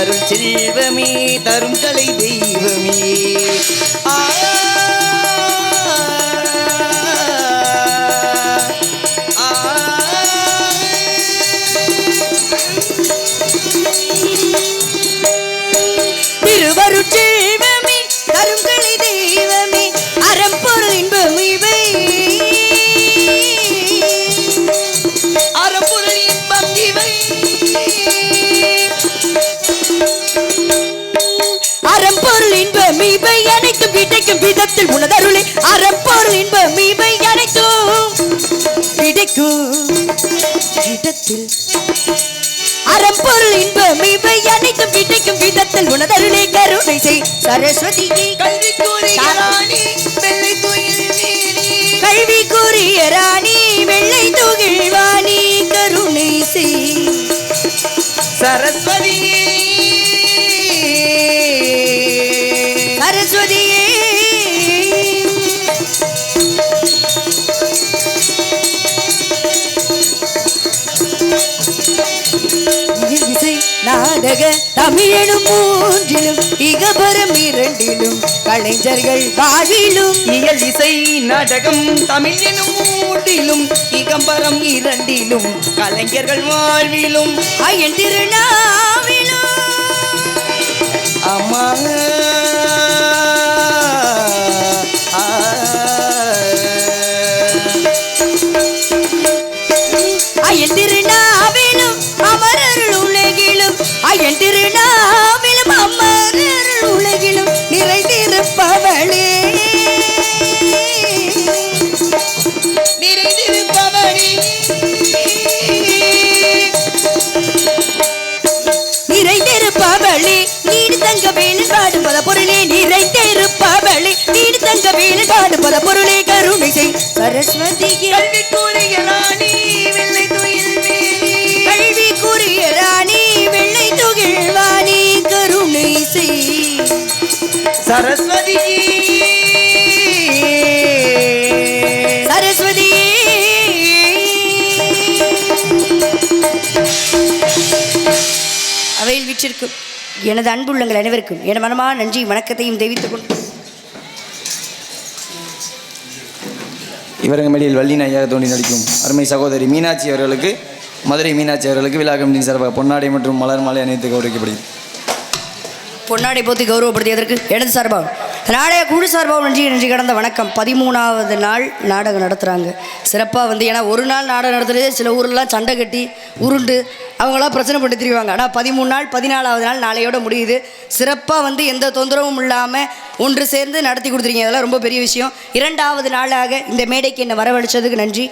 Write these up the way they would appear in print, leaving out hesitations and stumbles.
திருவருள் செல்வமே தரும் கலை தெய்வமே திருவருள் செல்வமே தரும் கலை தெய்வமே அறம்பொருள் இன்பம் இவை அறம்பொருள் இன்பம் இவை அறம்பொருள் இன்பம் இவை அனைத்தும் கிடைக்கும் விதத்தில் உனதருளே அறம்பொருள் இன்பம் இவை அனைத்தும் கிடைக்கும் விதத்தில் அறம்பொருள் இன்பம் இவை அனைத்தும் கிடைக்கும் விதத்தில் உனதருளே கருணை செய் சரஸ்வதியே கல்வி கூறிய ராணி வெள்ளை துயில் கல்வி கூறிய ராணி வெள்ளை துகிழ்வாணி கருணை செய் சரஸ்வதியே சரஸ்வதியே இசை நாடக தமிழனும் மூன்றிலும் இகபரம் இரண்டிலும் கலைஞர்கள் வாழ்விலும் இயல் இசை நாடகம் தமிழ் எனும் மூன்றிலும் இகம்பரம் இரண்டிலும் கலைஞர்கள் வாழ்விலும் ஐயன் திருநாவிலும் அம்மா ஐயன் திருநாவிலும் அமரருள் உலகிலும் ஐயன் திருநாவிலும் அமரருள் உலகிலும் நிறைந்திருப்பவளே நிறைந்திருப்பவனே நிறைந்திருப்பவளே நீடு தங்க வேலு காடும் பல பொருளே நிறைந்திருப்பவளே நீடு தங்க வேலு காடும் பல பொருளே கருணை செய் சரஸ்வதியே கல்வி கூறிய ராணி வெள்ளை துயில் கல்வி கூறிய ராணி வெள்ளை துகிழ்வாணி கருணை செய் சரஸ்வதியே சரஸ்வதியே அவையில் வீற்றிருக்கும் எனது அன்புள்ளங்கள் அனைவருக்கும் என் மனமான நன்றி வணக்கத்தையும் தெரிவித்துக் கொண்டு இவரங்க மேடையில் வள்ளி நாயாக தோண்டி நடிக்கும் அருமை சகோதரி மீனாட்சி அவர்களுக்கு மதுரை மீனாட்சி அவர்களுக்கு விழா கமிட்டியின் சார்பாக பொன்னாடை மற்றும் மலர் மாலை அணிவித்து கௌரவிக்கப்படுகிறது. பொன்னாடை போத்தி கௌரவப்படுத்தியதற்கு எனது சார்பாக நாடக குழு சார்பாக நன்றி கடந்த வணக்கம். 13வது நாள் நாடகம் நடத்துகிறாங்க சிறப்பாக ஏன்னா ஒரு நாள் நாடகம் நடத்துகிறது சில ஊரெலாம் சண்டை கட்டி உருண்டு அவங்களாம் பிரச்சனை பண்ணி திரிவாங்க. ஆனால் 13 நாள் 14வது நாள் நாளையோட முடியுது. சிறப்பாக எந்த தொந்தரவும் இல்லாமல் ஒன்று சேர்ந்து நடத்தி கொடுத்துருக்கீங்க. அதெல்லாம் ரொம்ப பெரிய விஷயம். 2வது நாளாக இந்த மேடைக்கு என்னை வரவழைச்சதுக்கு நன்றி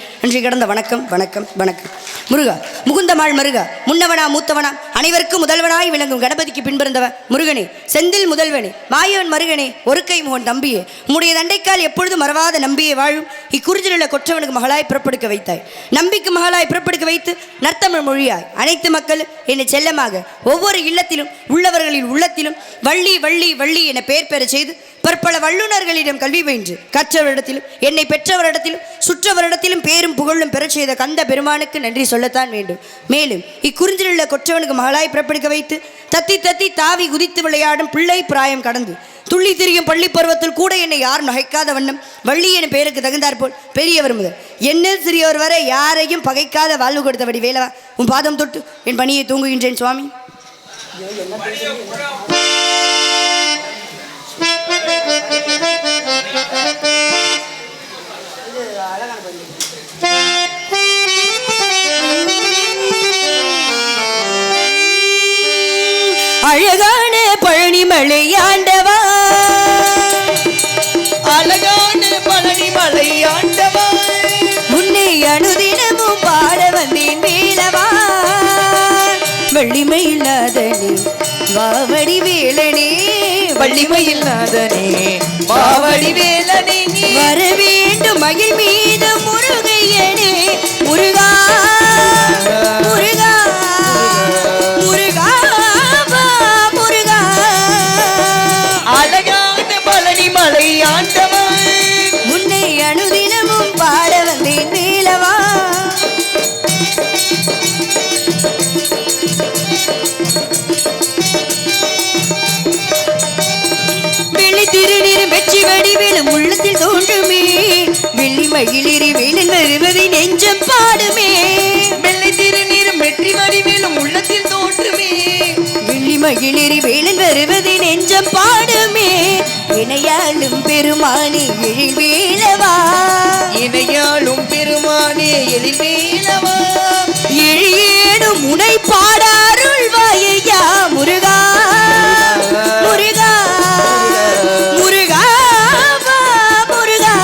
கடந்த வணக்கம் வணக்கம் வணக்கம். முருகா முகுந்தமாள் மருகா முன்னவனா மூத்தவனா அனைவருக்கும் முதல்வனாய் விளங்கும் கணபதிக்கு பின்பிறந்தவன் முருகனே செந்தில் முதல்வனே மாயவன் மருகனே ஒரு கை முகன் தம்பியே உம்முடைய தண்டைக்கால் எப்பொழுது மறவாத நம்பியை வாழும் இக்குறிஞ்சிலுள்ள கொற்றவனுக்கு மகளாய் பிறப்படுக்க வைத்தாய். நம்பிக்கு மகளாய் பிறப்படுக்க வைத்து நர்த்தமிழ் மொழியாய் அனைத்து மக்கள் என்னை செல்லமாக ஒவ்வொரு இல்லத்திலும் உள்ளவர்களின் உள்ளத்திலும் வள்ளி வள்ளி வள்ளி என பெயர் பெற செய்து பற்பல வல்லுநர்களிடம் கல்வி பயின்று கற்றவரிடத்திலும் என்னை பெற்றவரிடத்திலும் சுற்றவரிடத்திலும் பேரும் புகழும் பெறச் செய்த கந்த பெருமானுக்கு நன்றி சொல்லத்தான் வேண்டும். மேலும் இக்குறிஞ்சிலுள்ள கொற்றவனுக்கு மகளாய் பிறப்படுக்க வைத்து தத்தி தத்தி தாவி குதித்து விளையாடும் பிள்ளை பிராயம் கடந்து துள்ளி திரியும் பள்ளி பருவத்தில் கூட என்னை யாரும் நகைக்காத வண்ணம் வள்ளி என பெயருக்கு தகுந்தாற்போல் பெரியவர் முதல் என்னில் சிறியவர் வரை யாரையும் பகைக்காத வாழ்வு கொடுத்தபடி வேலவா உன் பாதம் தொட்டு என் பணியை தூங்குகின்றேன் சுவாமி. அழகான பழனிமலை ஆண்டவா அழகான பழனிமலை ஆண்டவா உன்னை அனுதினமும் பாட வந்தேன் வேலவா வள்ளிமயில்லாதனே வாவடி வேலனே வள்ளிமயில்லாதனே வாவடி வேலனே வர வேண்டும் மகிழ் மீது முருகையனே முருகா முருகா முருகா முருகா அழகான பழனிமலை ஆண்டவா உன்னை அனுதினமும் பாட வந்தேன் வேலவா வெற்றி வடிவேலும் உள்ளத்தில் தோன்றுமே வெள்ளி மகிழிரி வேலன் வருவதை நெஞ்சம் பாடுமே வெள்ளை திருநீரும் வெற்றி வடிவேலும் உள்ளத்தில் தோன்றுமே வெள்ளி மகிழிரி வேலன் வருவதை நெஞ்சம் பாடுமே இணையாளும் பெருமானே எழில்வேலவா இணையாளும் பெருமானே எழில்வேலவா எழியேனும் முனை பாடாருள்வாயா முருகா முருகா முருகா முருகா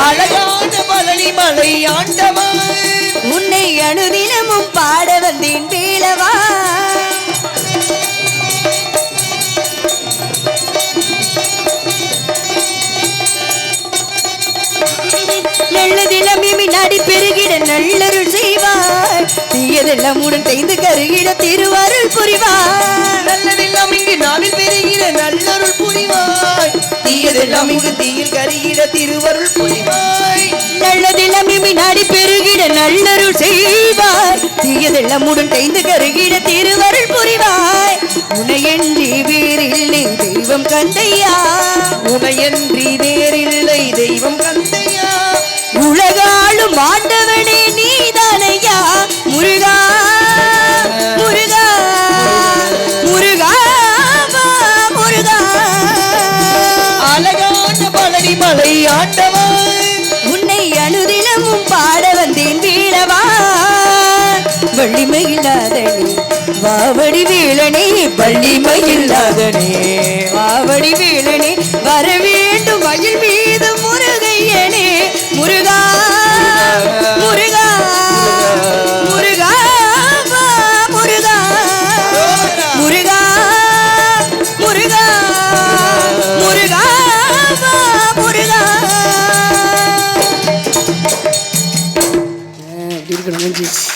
அழகான பழனி மலை ஆண்டவா உன்னை அனுதினமும் பாட வந்தேன் வேலவா நல்லதெல்லாம் நாடி பெருகிட நல்லருள் செய்வார் தீயதெல்லாம் உடன் தைந்து கருகிட திருவாருள் புரிவார் நல்லதெல்லாம் இங்கு நாவில் பெருகிற நல்லருள் புரிவாய் தீயதெல்லாம் இங்கு தீயில் கருகிற திருவருள் புரிவாய் நல்லதெல்லாம் நாடி பெருகிட நல்லருள் செய்வார் தீயதெல்லாம் உடன் தைந்து கருகிட திருவருள் புரிவாய் உனையன்றி வேறில்லை தெய்வம் கந்தையா உனையன்றி வேறில்லை தெய்வம் கந்தையா உலகாளும் ஆண்டவனே நீதானையா முருகா முருகா முருகா முருகா அழகான பழனி மலை ஆண்டவா உன்னை அனுதினமும் பாட வந்தேன் வீரவா வள்ளிமையில்லாதனே வாவடி வேலனே வள்ளிமையில்லாதனே வாவடி வேலனே வர வேண்டும் மயில் மீது முருகையனே முருகா முருகா முருகா முருகா முருகா முருகா முருகா முருகா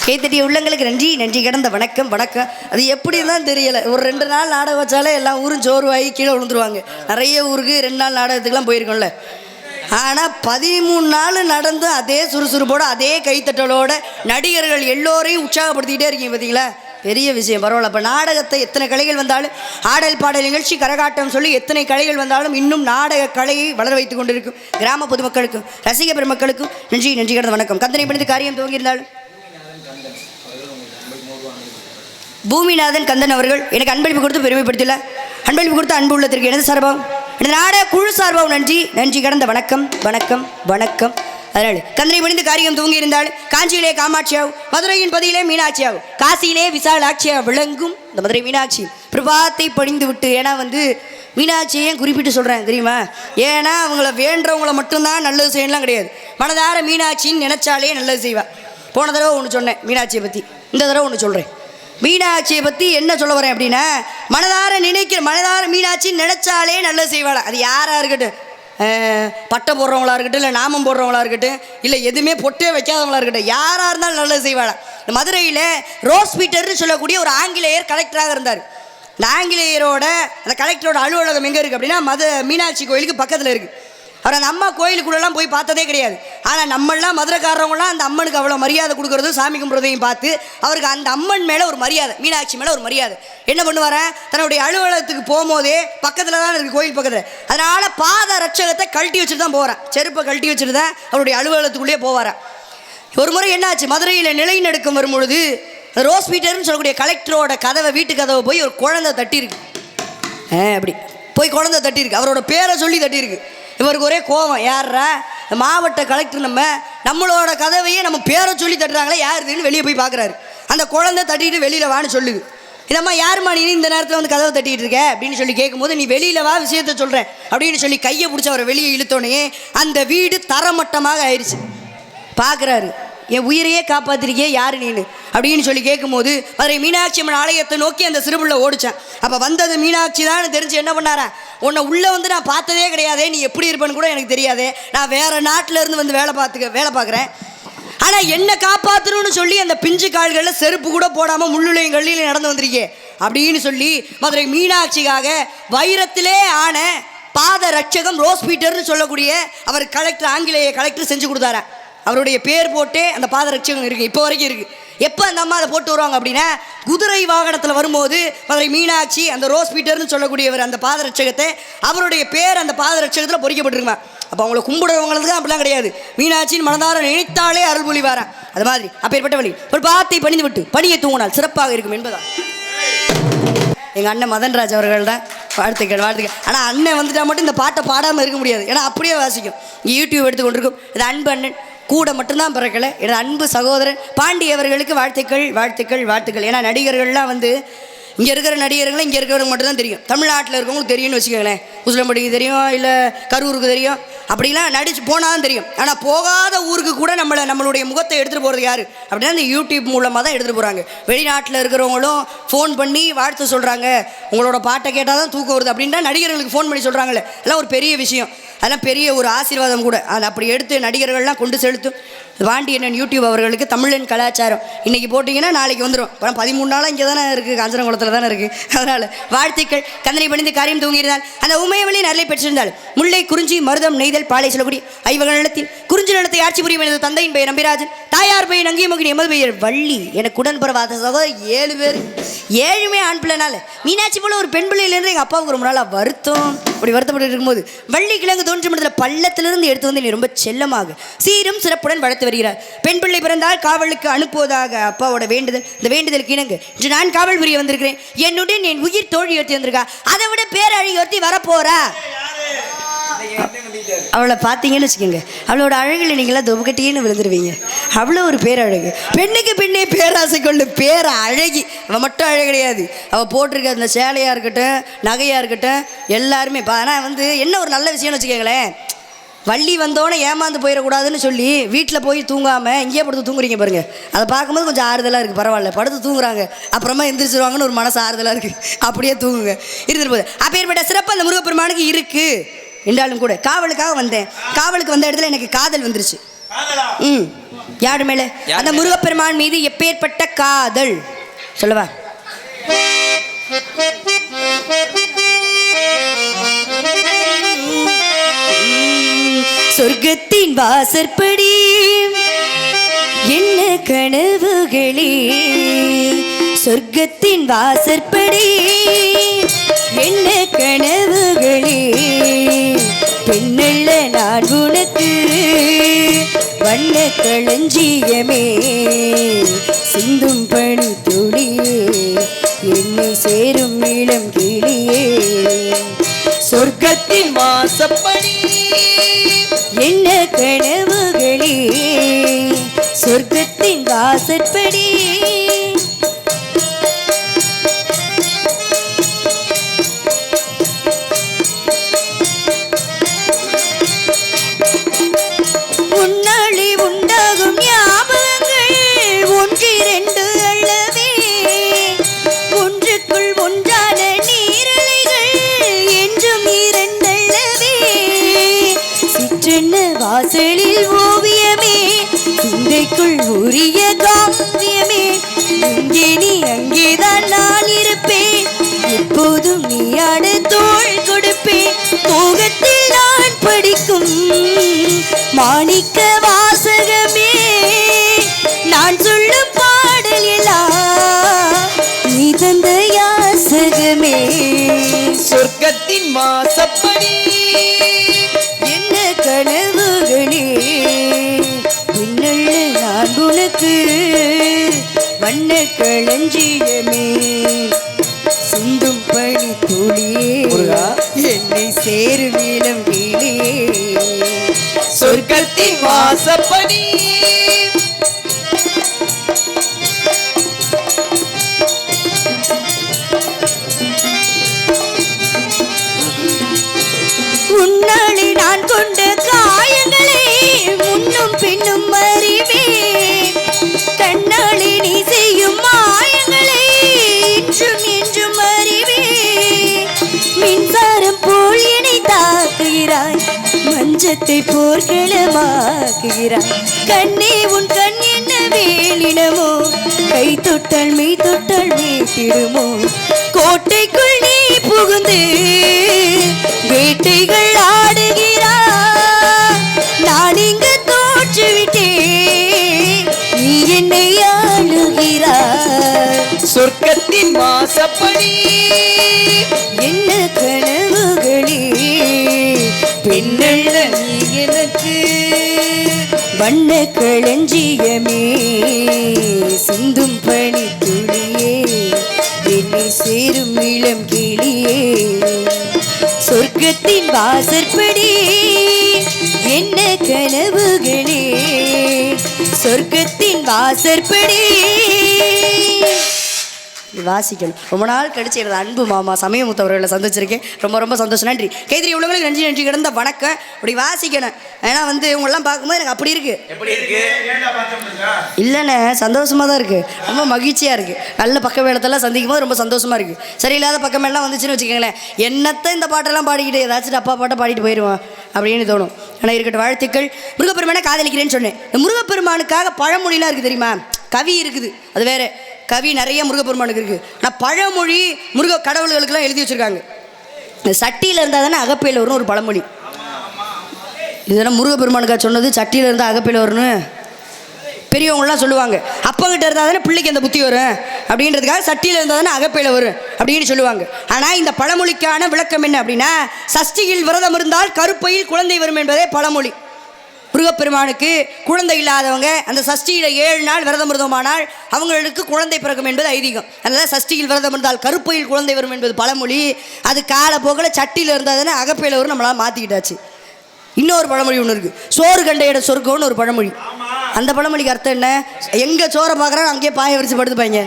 கைத்தட்டிய உள்ளங்களுக்கு நன்றி நன்றி கிடந்த வணக்கம் வணக்கம் அது எப்படி தான் தெரியலை ஒரு 2 நாள் நாடகம் வச்சாலே எல்லாம் ஊரும் சோர்வாகி கீழே விழுந்துருவாங்க நிறைய ஊருக்கு 2 நாள் நாடகத்துக்குலாம் போயிருக்கோம்ல ஆனால் 13 நாள் நடந்து அதே சுறுசுறுப்போடு அதே கைத்தட்டலோட நடிகர்கள் எல்லோரையும் உற்சாகப்படுத்திக்கிட்டே இருக்கீங்க பார்த்தீங்களா பெரிய விஷயம் பரவாயில்ல. அப்போ நாடகத்தை எத்தனை கலைகள் வந்தாலும் ஆடல் பாடல் நிகழ்ச்சி கரகாட்டம் சொல்லி எத்தனை கலைகள் வந்தாலும் இன்னும் நாடக கலையை வளர வைத்துக் கொண்டிருக்கும் கிராம பொதுமக்களுக்கும் ரசிக பெருமக்களுக்கும் நன்றி நன்றி கடந்த வணக்கம். கந்தனை படித்து காரியம் துவங்கியிருந்தாலும் பூமிநாதன் கந்தன் அவர்கள் எனக்கு அன்பளிப்பு கொடுத்து பெருமைப்படுத்தல அன்பளிப்பு கொடுத்து அன்பு உள்ளத்திற்கு எனது சார்பாகவும் எனது நாடக குழு சார்பாகவும் நன்றி நன்றி கடந்த வணக்கம் வணக்கம் வணக்கம். அதனால் கந்தனை படிந்து காரியம் துவங்கி இருந்தால் காஞ்சியிலே காமாட்சியாகும் மதுரையின் பதியிலே மீனாட்சியாகும் காசியிலே விசாலாட்சியாக விளங்கும் இந்த மதுரை மீனாட்சி பிரபாத்தை படிந்து விட்டு ஏன்னா மீனாட்சியை குறிப்பிட்டு சொல்கிறேன் தெரியுமா ஏன்னா அவங்கள வேண்டவங்கள மட்டும்தான் நல்லது செய்யலாம் கிடையாது மனதார மீனாட்சின்னு நினச்சாலே நல்லது செய்வா. போன தடவை ஒன்று சொன்னேன் மீனாட்சியை பற்றி இந்த தடவை ஒன்று சொல்கிறேன். மீனாட்சியை பற்றி என்ன சொல்ல வரேன் அப்படின்னா மனதார மீனாட்சின்னு நினச்சாலே நல்லது செய்வாளா. அது யாராக இருக்கட்டும் பட்டை போடுறவங்களா இருக்கட்டும் இல்லை நாமம் போடுறவங்களா இருக்கட்டும் இல்லை எதுவுமே பொட்டே வைக்காதவங்களா இருக்கட்டும் யாராக இருந்தாலும் நல்லது செய்வாளா. இந்த மதுரையில் ரோஸ் பீட்டர்னு சொல்லக்கூடிய ஒரு ஆங்கிலேயர் கலெக்டராக இருந்தார். இந்த ஆங்கிலேயரோட அந்த கலெக்டரோட அலுவலகம் எங்கே இருக்குது அப்படின்னா மீனாட்சி கோயிலுக்கு பக்கத்தில் இருக்குது. அவர் அந்த அம்மா கோயிலுக்குள்ளெல்லாம் போய் பார்த்ததே கிடையாது. ஆனால் நம்மளாம் மதுரைக்காரவங்களாம் அந்த அம்மனுக்கு அவ்வளோ மரியாதை கொடுக்குறதும் சாமி கும்பிட்றதையும் பார்த்து அவருக்கு அந்த அம்மன் மேலே ஒரு மரியாதை மீனாட்சி மேலே ஒரு மரியாதை. என்ன பண்ணுவாரேன் தன்னுடைய அலுவலகத்துக்கு போகும்போதே பக்கத்தில் தான் இருக்குது கோயில் பக்கத்தில். அதனால் பாத ரட்சகத்தை கழட்டி வச்சுட்டு தான் போகிறேன் செருப்பை கழட்டி வச்சுட்டு தான் அவருடைய அலுவலகத்துக்குள்ளேயே போவாரேன். ஒரு முறை என்னாச்சு மதுரையில் நிலநடுக்கம் வரும்பொழுது ரோஸ் பீட்டர்னு சொல்லக்கூடிய கலெக்டரோட கதவை வீட்டு கதவை போய் ஒரு குழந்தை தட்டியிருக்கு. அப்படி போய் குழந்தை தட்டியிருக்கு அவரோட பேரை சொல்லி தட்டியிருக்கு. இவருக்கு ஒரே கோபம் யாரா மாவட்ட கலெக்டர் நம்மளோட கதவையே நம்ம பேரை சொல்லி தட்டுறாங்களே யாருதுன்னு வெளியே போய் பார்க்குறாரு. அந்த குழந்தை தட்டிட்டு வெளியில் வான்னு சொல்லுது. இதம்மா யாருமா நீ இந்த நேரத்தில் வந்து கதவை தட்டிகிட்டு இருக்க அப்படின்னு சொல்லி கேட்கும்போது நீ வெளியில் வா விஷயத்த சொல்கிறேன் அப்படின்னு சொல்லி கையை பிடிச்சி அவரை வெளியே இழுத்தோடனே அந்த வீடு தரமட்டமாக ஆயிடுச்சு. பார்க்குறாரு என் உயிரையே காப்பாற்றிருக்கே யாரு நீனு அப்படின்னு சொல்லி கேட்கும்போது மதுரை மீனாட்சி அம்மன் ஆலயத்தை நோக்கி அந்த சிறுபுள்ள ஓடிச்சான். அப்போ வந்தது மீனாட்சி தான் தெரிஞ்சு என்ன பண்ணாரா உன்னை உள்ளே வந்து நான் பார்த்ததே கிடையாதே நீ எப்படி இருப்பேன்னு கூட எனக்கு தெரியாதே நான் வேறு நாட்டிலேருந்து வந்து வேலை பார்க்குறேன் ஆனால் என்னை காப்பாற்றணும்னு சொல்லி அந்த பிஞ்சு கால்களில் செருப்பு கூட போடாமல் முள்ளுலையும் கல்லிலையும் நடந்து வந்திருக்கே அப்படின்னு சொல்லி மதுரை மீனாட்சிக்காக வைரத்திலே ஆன பாத ரட்சகம் ரோஸ் பீட்டர்னு சொல்லக்கூடிய அவர் கலெக்டர் ஆங்கிலேய கலெக்டர் செஞ்சு கொடுத்தாரா. அவருடைய பேர் போட்டே அந்த பாத ரட்சகம் இருக்குது இப்போ வரைக்கும் இருக்குது. எப்போ அந்த அம்மா அதை போட்டு வருவாங்க அப்படின்னா குதிரை வாகனத்தில் வரும்போது மதுரை மீனாட்சி அந்த ரோஸ் பீட்டர்னு சொல்லக்கூடியவர் அந்த பாதரட்சகத்தை அவருடைய பேர் அந்த பாதரட்சகத்தில் பொறிக்கப்பட்டிருக்குமா. அப்போ அவங்கள கும்பிடுறவங்களுக்கு அப்படிலாம் கிடையாது. மீனாட்சியின் மனதார நினைத்தாலே அருள் புரிவாரா. அது மாதிரி அப்பேற்பட்ட வழி ஒரு பாத்தை பணிந்து விட்டு பணியை தூங்கினால் சிறப்பாக இருக்கும் என்பதா எங்கள் அண்ணன் மதன்ராஜ் அவர்கள் தான். வாழ்த்துக்கள் வாழ்த்துக்கள். ஆனால் அண்ணன் வந்துட்டா மட்டும் இந்த பாட்டை பாடாமல் இருக்க முடியாது. ஏன்னா அப்படியே வாசிக்கும். இங்கே யூடியூப் எடுத்து கொண்டிருக்கும். இது அன்பு அண்ணன் கூட மட்டும்தான் பிறக்கலை. எனது அன்பு சகோதரன் பாண்டி அவர்களுக்கு வாழ்த்துக்கள் வாழ்த்துக்கள் வாழ்த்துக்கள். ஏன்னா நடிகர்கள்லாம் வந்து இங்கே இருக்கிற நடிகர்கள் இங்கே இருக்கிறவங்க மட்டும்தான் தெரியும். தமிழ்நாட்டில் இருக்கவங்களுக்கு தெரியும்னு வச்சுக்கோங்களேன். உசிலம்பட்டிக்கு தெரியும், இல்லை கரூருக்கு தெரியும், அப்படிலாம் நடிச்சு போனால் தான் தெரியும். ஆனால் போகாத ஊருக்கு கூட நம்மளுடைய முகத்தை எடுத்துகிட்டு போகிறது யார் அப்படின்னா இந்த யூடியூப் மூலமாக தான் எடுத்துகிட்டு போகிறாங்க. வெளிநாட்டில் இருக்கிறவங்களும் ஃபோன் பண்ணி வாழ்த்து சொல்கிறாங்க. உங்களோட பாட்டை கேட்டால் தான் தூக்கம் வருது அப்படின்ட்டா நடிகர்களுக்கு ஃபோன் பண்ணி சொல்கிறாங்களே, அதெல்லாம் ஒரு பெரிய விஷயம். அதெல்லாம் பெரிய ஒரு ஆசீர்வாதம் கூட. அதை அப்படி எடுத்து நடிகர்கள்லாம் கொண்டு செலுத்தும் பாண்டியண்ணன் யூடியூப் அவர்களுக்கு தமிழன் கலாச்சாரம் இன்றைக்கி போட்டிங்கன்னா நாளைக்கு வந்துடும். அப்புறம் 13 நாளாக இங்கே தானே இருக்குது, காஞ்சனகுளத்தில் தானே இருக்குது. அதனால் வாழ்த்துக்கள். கந்தனை பணிந்து காரியம் தூங்கியிருந்தால் அந்த உமையவளின் அருளை பெற்றிருந்தால் முல்லை குறிஞ்சி மருதம் நெய்தல் பாலை சொல்லக்கூடிய ஐவகை நிலத்தில் குறிஞ்சி நிலத்தை ஆட்சி புரியும் எனது தந்தையின் பெயர் நம்பிராஜன், தாயார் பெயர் நங்கியமகன், எமது பெயர் வள்ளி. எனக்கு உடன்பரவாத சகோதரர் 7 பேர், 7மே ஆண் பிள்ளைனால மீனாட்சி போல ஒரு பெண் பிள்ளையிலேருந்து எங்கள் அப்பாவுக்கு ரொம்ப நாளாக வருத்தம். அப்படி வருத்தப்பட்டு இருக்கும்போது வள்ளி கிழங்கு தோன்றும் இடத்துல பள்ளத்திலிருந்து எடுத்து வந்து நீ ரொம்ப செல்லமாக சீரும் சிறப்புடன் வளர்த்து வருகிறார். பெண் பிள்ளை பிறந்தால் காவலுக்கு அனுப்புவதாக அப்பாவோட வேண்டுதல். இந்த வேண்டுதலுக்கு இணங்க இன்று நான் காவல் புரிய வந்திருக்கிறேன். என்னுடன் என் உயிர் தோழி ஒருத்தி வந்திருக்கா. அதை விட பேரழகி ஒருத்தி வரப்போறா. அவளை பார்த்தீங்கன்னு வச்சுக்கோங்க, அவளோட அழகில் நீங்களாம் தொபக்கட்டின்னு விழுந்துருவீங்க. அவ்வளோ ஒரு பேரழகு. பெண்ணுக்கு பெண்ணே பேராசை கொண்டு பேர அழகி. அவள் மட்டும் அழகு கிடையாது, அவள் போட்டிருக்க அந்த சேலையாக இருக்கட்டும் நகையாக இருக்கட்டும் எல்லாருமே. ஆனால் வந்து என்ன ஒரு நல்ல விஷயம்னு வச்சுக்கோங்களேன், வள்ளி வந்தோன்னே ஏமாந்து போயிடக்கூடாதுன்னு சொல்லி வீட்டில் போய் தூங்காமல் இங்கேயே படுத்து தூங்குறீங்க பாருங்க. அதை பார்க்கும்போது கொஞ்சம் ஆறுதலாக இருக்குது. பரவாயில்ல, படுத்து தூங்குறாங்க, அப்புறமா எந்திரிச்சிருவாங்கன்னு ஒரு மனசு ஆறுதலாக இருக்குது. அப்படியே தூங்குங்க இருந்துட்டு போகுது. அப்பேற்பட்ட சிறப்பு அந்த முருகப்பெருமானுக்கு இருக்குது என்றாலும் கூட காவலுக்காக வந்தேன். காவலுக்கு வந்த இடத்துல எனக்கு காதல் வந்துருச்சு. யாரு மேலே? அந்த முருகப்பெருமான் மீது எப்பேற்பட்ட காதல் சொல்லவா? சொர்க்கத்தின் வாசற்படி என்ன கனவுகளே, சொர்க்கத்தின் வாசற்படி என்ன கனவுகளே, பெண்ணல்ல நான் உனக்கு வண்ண களஞ்சியமே, சிந்தும் பணி துளியே என்னை சேரும் இளம் கிளியே, சொர்க்கத்தின் வாசப்படி என்ன கனவுகளே, சொர்க்கத்தின் வாசற்படி. உன்னாளி உண்டாகும் ஞாபகங்கள் 1-2 அல்லவே, ஒன்றுக்குள் ஒன்றான நீரலைகள் என்றும் 2 அல்லவே, சிற்றென்ன வாசலில் ஓவியமே, சிந்தைக்குள் உரிய காவியமே, இங்கே நீ அங்கேதான் நான் இருப்பேன், எப்போதும் நீயான தோள் கொடுப்பேன், மோகத்தில் நான் படிக்கும் மாணிக்க வாசகமே, நான் சொல்லும் பாடல் எல்லாம் நீ தந்த யாசகமே, சொர்க்கத்தின் வாசப்படி என்ன கனவுகளே, பின்னல்ல நான் உனக்கு வண்ண களஞ்சியமே, சிந்தும் பணி துளியே என்னை சேரும் இளம் கிளியே, சொர்க்கத்தின் வாசப்படி உன்னாலே நான் கொண்ட காயங்களே முன்னும் பின்னும் அறிவே, கண்ணாலே நீ செய்யும் மாயங்களே இன்றும் என்றும் அறிவே, மின்சாரம் போல் என்னை தாக்குகிறாய், மஞ்சத்தை போர்களமாக்குகிறாய், கண்ணே உன் கண் என்ன வேலினமோ, கை தொட்டால் மெய் தொட்டால் மீட்டிடுமோ, கோட்டைக்குள் நீ புகுந்து வேட்டைகள் ஆடுகிறாய், நான் இங்கு தோற்றுவிட்டேன், நீ என்னை ஆளுகிறாய். சொர்க்கத்தின் வாசப்படி என்ன கனவுகளே பெண்ணல்ல நீ எனக்கு வண்ண களஞ்சியமே சிந்தும் பனி துளியே என்னை சேரும் இளம் கிளியே சொர்க்கத்தின் வாசற்படி என்ன கனவுகளே சொர்க்கத்தின் வாசற்படி வாசிக்கணும். ரொம்ப நாள் கழிச்சு எனது அன்பு மாமா சமயமுத்தவர்களை சந்திச்சிருக்கேன். ரொம்ப ரொம்ப சந்தோஷம். நன்றி. கைதிரி உள்ளவங்களுக்கு நன்றி நன்றி கிடந்த வணக்கம். அப்படி வாசிக்கணும். ஏன்னா வந்து இவங்கெல்லாம் பார்க்கும்போது எனக்கு அப்படி இருக்கு. எப்படி இருக்கு? இல்லைண்ணே, சந்தோஷமாக தான் இருக்குது. ரொம்ப மகிழ்ச்சியாக இருக்குது. நல்ல பக்க வேளத்தெல்லாம் சந்திக்கும் போது ரொம்ப சந்தோஷமாக இருக்குது. சரியில்லாத பக்கமெல்லாம் வந்துச்சுன்னு வச்சுக்கோங்களேன், என்னத்தை இந்த பாட்டெல்லாம் பாடிக்கிட்டு ஏதாச்சும் அப்பா பாட்டை பாடிட்டு போயிடுவான் அப்படின்னு தோணும். ஆனால் இருக்கட்டும், வாழ்த்துக்கள். முருகப்பெருமானை காதலிக்கிறேன்னு சொன்னேன். இந்த முருகப்பெருமானுக்காக பழமொழிலாம் இருக்குது தெரியுமா? கவி இருக்குது, அது வேறு. கவி நிறைய முருகப்பெருமானுக்கு இருக்குது. ஆனால் பழமொழி முருக கடவுள்களுக்கெல்லாம் எழுதி வச்சுருக்காங்க. சட்டியில் இருந்தால் தானே அகப்பையில் வரும்னு ஒரு பழமொழி. இதெல்லாம் முருகப்பெருமானுக்கா சொன்னது? சட்டியில் இருந்தால் அகப்பையில் வரும்னு பெரியவங்களாம் சொல்லுவாங்க. அப்பங்கிட்ட இருந்தால் தானே பிள்ளைக்கு அந்த புத்தி வரும் அப்படின்றதுக்காக சட்டியில் இருந்தால் தானே அகப்பையில் வரும் அப்படின்னு சொல்லுவாங்க. ஆனால் இந்த பழமொழிக்கான விளக்கம் என்ன அப்படின்னா, சஷ்டியில் விரதம் இருந்தால் கருப்பையில் குழந்தை வரும் என்பதே பழமொழி. முருகப்பெருமானுக்கு குழந்தை இல்லாதவங்க அந்த சஷ்டியில் 7 நாள் விரதம் இருந்தோமானால் அவங்களுக்கு குழந்தை பிறக்கும் என்பது ஐதீகம். அதனால் சஷ்டியில் விரதம் இருந்தால் கருப்பையில் குழந்தை வரும் என்பது பழமொழி. அது காலப்போக்கில் சட்டியில் இருந்தால் தானே அகப்பையில் வரும் நம்மளால் மாற்றிக்கிட்டாச்சு. இன்னொரு பழமொழி ஒன்று இருக்குது, சோறு கண்ட இட சொர்க்கம்னு ஒரு பழமொழி. அந்த பழமொழிக்கு அர்த்தம் என்ன? எங்கே சோறை பார்க்குறாங்க அங்கேயே பாய விரிச்சு படுத்துப்பாங்க.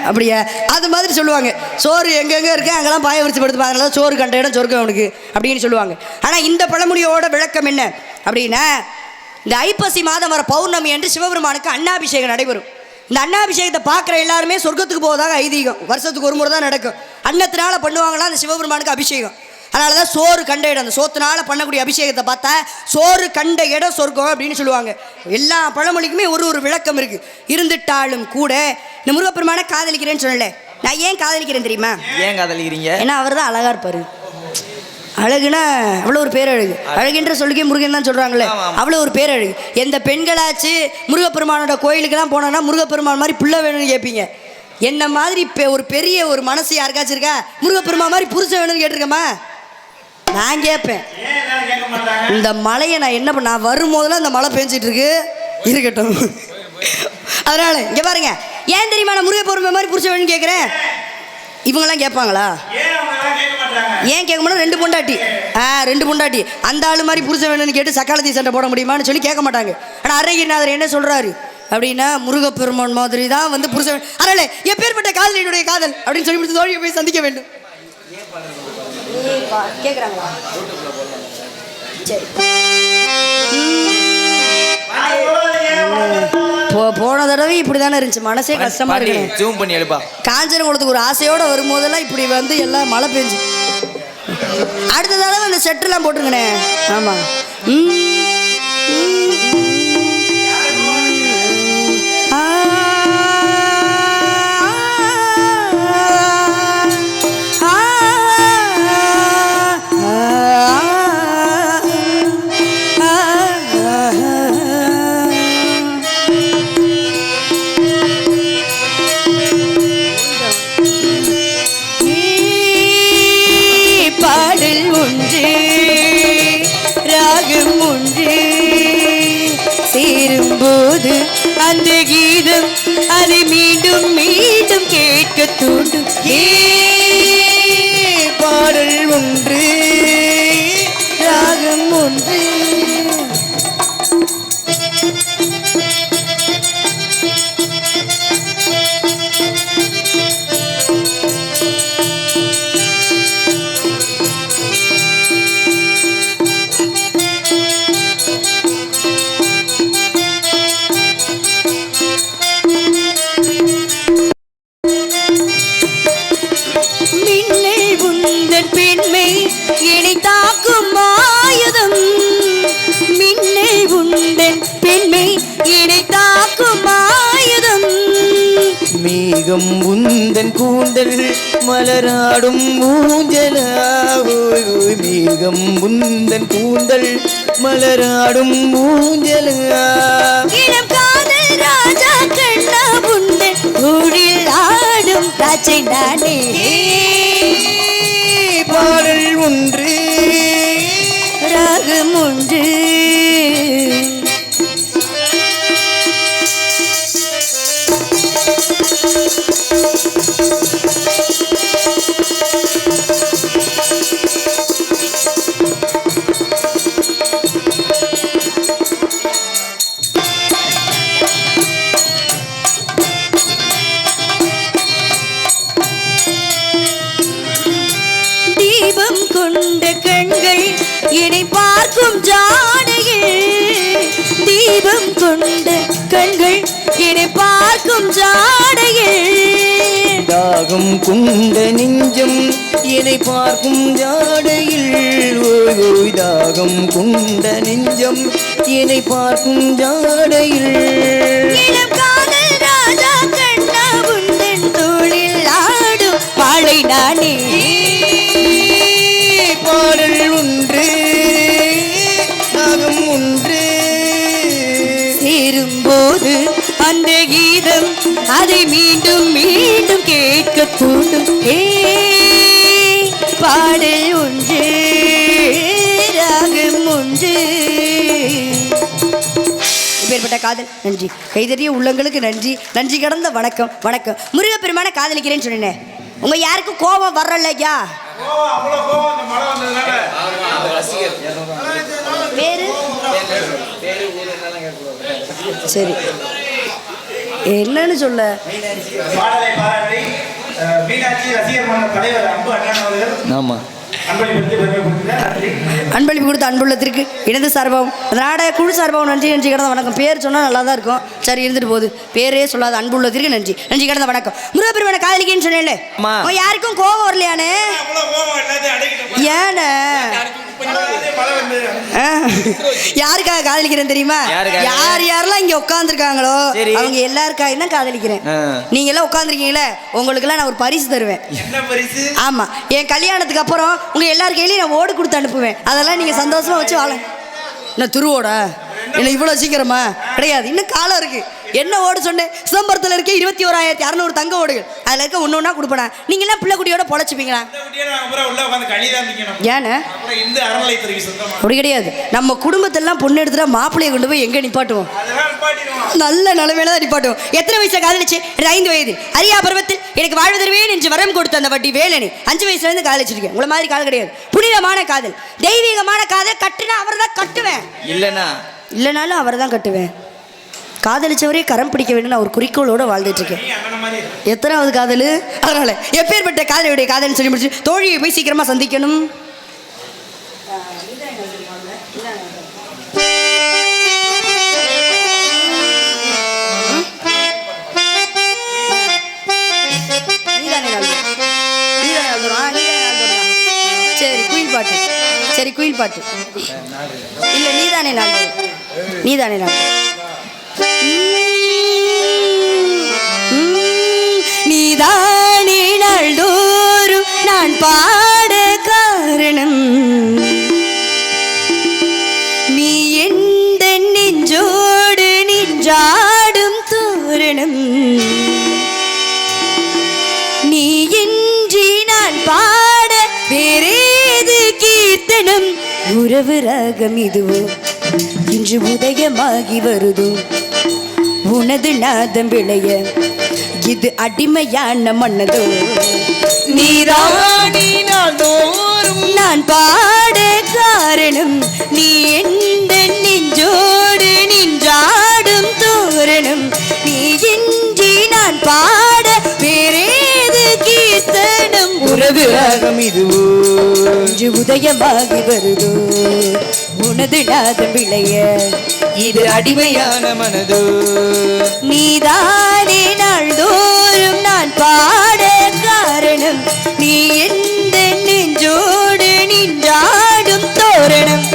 அப்படியா? அது மாதிரி சொல்லுவாங்க, சோறு எங்கெங்கே இருக்கு அங்கெல்லாம் பாய விரிச்சு படுத்துப்பாங்க, அதனால சோறு கண்ட இடம் சொர்க்கம் அவனுக்கு அப்படின்னு சொல்லுவாங்க. ஆனால் இந்த பழமொழியோட விளக்கம் என்ன அப்படின்னா, இந்த ஐப்பசி மாதம் வர பௌர்ணமி என்று சிவபெருமானுக்கு அன்னாபிஷேகம் நடைபெறும். இந்த அன்னாபிஷேகத்தை பார்க்குற எல்லாருமே சொர்க்கத்துக்கு போவதாக ஐதீகம். வருஷத்துக்கு ஒரு முறை தான் நடக்கும். அன்னத்தினால பண்ணுவாங்களா அந்த சிவபெருமானுக்கு அபிஷேகம். அதனால தான் சோறு கண்ட இடம், அந்த சோத்துனால பண்ணக்கூடிய அபிஷேகத்தை பார்த்தா சோறு கண்ட இடம் சொர்க்கம் அப்படின்னு சொல்லுவாங்க. எல்லா பழமொழிக்குமே ஒரு ஒரு விளக்கம் இருக்குது. இருந்துட்டாலும் கூட இந்த முருகப்பெருமானை காதலிக்கிறேன்னு சொல்லலை. நான் ஏன் காதலிக்கிறேன் தெரியுமா? ஏன் காதலிக்கிறீங்க? ஏன்னா அவர் தான் அழகாக இருப்பார். அழகுனா அவ்வளோ ஒரு பேரழகு. அழகுன்ற சொல்லிக்கே முருகன் தான் சொல்கிறாங்களே, அவ்வளோ ஒரு பேரழகு. எந்த பெண்களாச்சு முருகப்பெருமானோட கோயிலுக்கெல்லாம் போனோன்னா முருகப்பெருமான் மாதிரி பிள்ளை வேணும்னு கேட்பீங்க. என்ன மாதிரி ஒரு பெரிய ஒரு மனசு யாருக்காச்சும் இருக்கா? முருகப்பெருமான் மாதிரி புருஷன் வேணும்னு கேட்டிருக்கேம்மா? நான் கேட்பேன். இந்த மழையை நான் என்ன பண்ண, நான் வரும்போதெல்லாம் இந்த மழை பெஞ்சிட்டு இருக்கு, இருக்கட்டும். அதனால இங்கே பாருங்க, ஏன் தெரியுமா நான் முருகப்பெருமான் மாதிரி புருஷன் வேணும்னு கேட்குறேன்? இவங்கெல்லாம் கேட்பாங்களா? ஏன் கேட்க மாட்டோம்? 2 பொண்டாட்டி 2 பொண்டாட்டி அந்த ஆளு மாதிரி புருஷன் வேணும்னு கேட்டு சக்காலத்தி சண்டை போட முடியுமான்னு சொல்லி கேட்க மாட்டாங்க. ஆனால் அருணகிரிநாதர் என்ன சொல்கிறாரு அப்படின்னா, முருகப்பெருமான் மாதிரி தான் வந்து புருஷன். அதனால எப்பேற்பட்ட காதல் என்னுடைய காதல் அப்படின்னு சொல்லி தோழியை போய் சந்திக்க வேண்டும். கேட்குறாங்களா? சரி, போன தடவை இப்படி தானே இருந்துச்சு, மனசே கஷ்டமா இருக்கு. ஜூம் பண்ணி எழுப்பா. காஞ்சனகுளத்துக்கு ஒரு ஆசையோட வரும்போதெல்லாம் இப்படி வந்து எல்லாம் மழை பெஞ்சு. அடுத்த தடவை அந்த செட்டெல்லாம் போட்டுருங்கண்ணே. ஆமா, அந்த கீதம் அதை மீண்டும் மீண்டும் கேட்க தூண்டும். பாடல் ஒன்று, ராகம் ஒன்று. மேகம் உந்தன் கூந்தல் மலராடும் ஊஞ்சலா, மேகம் உந்தன் கூந்தல் மலராடும் ஊஞ்சலா, இளம் காதல் ராஜா கண்ணா உந்தன் ஊழில் ஆடும் தாச்சை நானே பாடல் ஒன்று ராகம் ஒன்று தீபம் கொண்ட கண்கள் என்னை பார்க்கும் ஜாடையில் தீபம் கொண்ட கண்கள் என்னை பார்க்கும் ஜாடையில் தாகம் கொண்ட நெஞ்சம் என்னை பார்க்கும் ஜாடையில் ஓய் ஓய் தாகம் கொண்ட நெஞ்சம் என்னை பார்க்கும் ஜாடையில் இளம் காதல் ராஜா கண்ணா உந்தன் தோளில் ஆடும் பாழை நானே பாடல் ஒன்று தாகம் ஒன்று சேரும்போது அந்த கீதம் அதை மீண்டும் மீண்டும் கேட்க தூண்டும் பாடல் ஒன்று ராகம் ஒன்று இப்பேற்பட்ட காதல் நன்றி கைதறிய உள்ளங்களுக்கு நன்றி நன்றி கடந்த வணக்கம் வணக்கம் முருகப்பெருமான காதலிக்கிறேன்னு சொன்னேன் உங்க யாருக்கும் கோபம் வரலையா பேரு சரி என்னன்னு சொல்ல ஆமா அன்பளிப்பு கொடுத்த அன்புள்ளத்திற்கு இடது சார்பாகவும் அந்த நாடக குழு சார்பாகவும் நன்றி நன்றி கடந்த வணக்கம் பேர் சொன்னால் நல்லா தான் இருக்கும் சரி இருந்துட்டு போகுது பேரே சொல்லாத அன்புள்ளத்திற்கு நன்றி நன்றி கடந்த வணக்கம் முருகப்பெருமான காதலிக்கேன்னு சொன்னேன்ல யாருக்கும் கோபம் வரலையானே ஏன யாருக்காக காதலிக்கிறேன் தெரியுமா யார் யாரெல்லாம் இங்க உட்கார்ந்துருக்காங்களோ அவங்க எல்லாருக்காக தான் காதலிக்கிறேன் நீங்க எல்லாம் உட்கார்ந்துருக்கீங்களே உங்களுக்கு எல்லாம் நான் ஒரு பரிசு தருவேன் ஆமா என் கல்யாணத்துக்கு அப்புறம் உங்க எல்லார் கையிலையும் நான் ஓடு கொடுத்து அனுப்புவேன் அதெல்லாம் நீங்க சந்தோஷமா வச்சு வாழ என்ன துருவோடா என்ன இவ்வளவு சீக்கிரமா கிடையாது இன்னும் காலம் இருக்கு என்ன ஓடு சொன்னேன் சிதம்பரத்தில் இருக்க 21,600 தங்க ஓடுகள் அதில் இருக்க ஒன்று ஒன்றா கொடுப்பேன் நீங்க எல்லாம் பிள்ளை குட்டியோட பொழைச்சிப்பீங்களா ஏன்னு அப்படி கிடையாது நம்ம குடும்பத்தெல்லாம் பொண்ணு எடுத்துட்டா மாப்பிள்ளையை கொண்டு போய் எங்க நிப்பாட்டுவோம் நல்ல நிலைமையில தான் நிப்பாட்டுவோம் எத்தனை வயசுல காதலிச்சு 5 வயது அரியா பருவத்தில் எனக்கு வாழ்வு தருவேன் என்று வரம் கொடுத்த அந்த வட்டி வேலனி 5 வயசுல இருந்து காதலிச்சிருக்கேன் உங்களை மாதிரி காதல் கிடையாது புனிதமான காதல் தெய்வீகமான காதல் கட்டுனா அவர் தான் கட்டுவேன் இல்லைனாலும் அவரை தான் கட்டுவேன் காதலிச்சவரே கரம் பிடிக்க வேண்டும் நான் ஒரு குறிக்கோளோட வாழ்ந்துட்டு இருக்கேன் எத்தனாவது காதல் அதனால எப்பேற்பட்ட காதலுடைய காதல்னு சொல்லி முடிச்சு தோழியை போய் சீக்கிரமா சந்திக்கணும் சரி குயில் பாட்டு இல்ல நீதானே நாள் நீதானே நாள் நீதானே நாள்தோறும் நான் பாட காரணம் நீ எந்த நெஞ்சோடு நின்றாடும் தோரணம் நீ இன்றி நான் பாட வேறேது கீர்த்தனம் உறவு ராகம் இதுவோ இன்று உதயமாகி வருதோ உனது நாதம் விளைய இது அடிமையான மன்னதோ நீராடினால் தோறும் நான் பாட காரணம் நீ எந்த நெஞ்சோடு நின்றாடும் தோரணம் நீ இன்றி நான் பாட வேறேது கீர்த்தனம் உறவு ராகம் இதுவோ இன்று உதயமாகி வருதோ உனது நாதம் விளைய இது அடிமையான மனதோ நீதானே நாள்தோறும் நான் பாட காரணம் நீ எந்த நெஞ்சோடு நின்றாடும் தோரணம்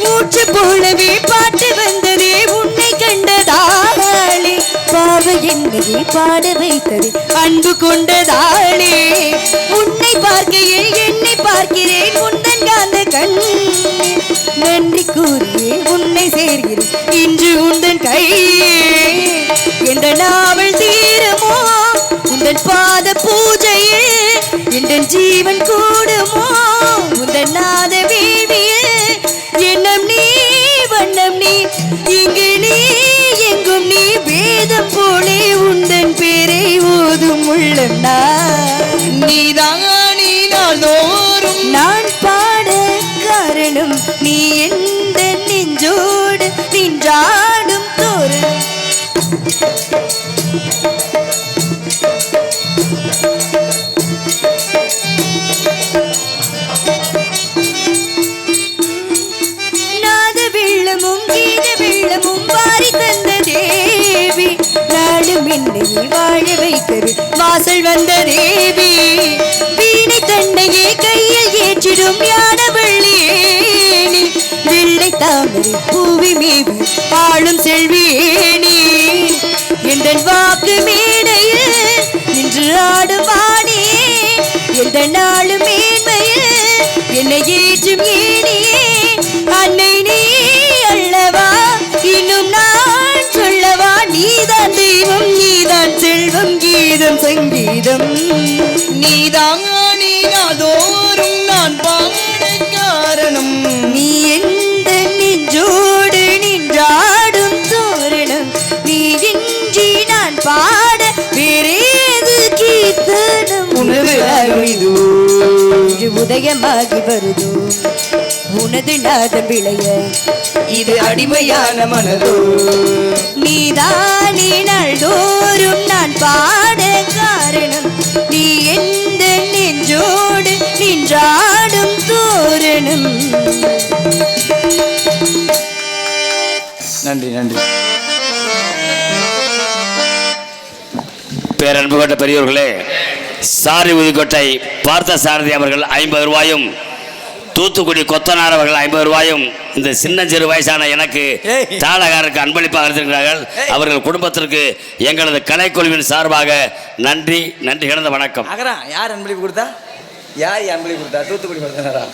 மூச்சு போலவே பாட்டு வந்ததே உன்னை கண்டதாலே பார்வையின் என்னையே பாட வைத்தது அன்பு கொண்டதாளே. உன்னை பார்க்கையில் என்னை பார்க்கிறேன் உந்தன் காந்த கண். நன்றி கூறியே உன்னை சேர்கிறேன் இன்று உந்தன் கை. எந்த நாவல் தீருமோ உந்தன் பாத பூஜையில். என் ஜீவன் கூடுமோ உந்தன் நாத வேள்வியில். எண்ணம் நீ வண்ணம் நீ இங்கு நீ எங்கும் நீ. வேதம் போலே உந்தன் பேரை ஓதும் உள்ளம் நான். நீதான் நீ நாள்தோறும் நான் பாட காரணம் நீ எந்த நெஞ்சோடு நின்றாடும் தோரணம். நாத வெள்ளமும் கீத வெள்ளமும் வாரி தந்த தேவி. நாடும் என்னை வாழ வைத்தது வாசல் வந்த தேவி. வீணை தன்னையே கையில் ஏற்றிடும் ஞானவள்ளியேனி. வெள்ளை தாமரை பூவி மேவி ஆளும் செல்வியேனி. எந்த வாக்கு மேடையில் நின்று ஆடும் வாணியே. எந்த நாளும் மேன்மையில் என்னை ஏற்றும் ஏனியே. அன்னை நீ அல்லவா இன்னும் நான் சொல்லவா. நீதான் தெய்வம் நீதான் செல்வம் கீதம் சங்கீதம். நீதான் நீ நாள்தோறும் நான் பாட காரணம். நீ எந்த நெஞ்சோடு நின்றாடும் தோரணம். நீ இன்றி நான் பாட வேறேது கீர்த்தனம். உனது ராகம் இது உதயமாகி வருதோ உனது நாதம் விளைய. இது அடிமையான மனதோ. நீதானே நாள்தோறும் நான் பாட காரணம். நீ எந்த நெஞ்சோடு நின்றாடும் தோரணம். நன்றி நன்றி. பேரன்பு கொண்ட பெரியோர்களே, சாரி புதுக்கோட்டை பார்த்த சாரதி அவர்கள் 50 ரூபாயும், தூத்துக்குடி கொத்தனார் அவர்கள் 50 ரூபாயும் இந்த சின்னஞ்சிறு வயசான எனக்கு தாளகாரருக்கு அன்பளிப்பாக அளித்திருக்கிறார்கள். அவர்கள் குடும்பத்திற்கு எங்களது கலைக்குழுவின் சார்பாக நன்றி நன்றி கிடந்த வணக்கம். யார் அன்பளிப்பு கொடுத்தா? யார் அன்பளிப்பு கொடுத்தா? தூத்துக்குடி கொத்தனாரா?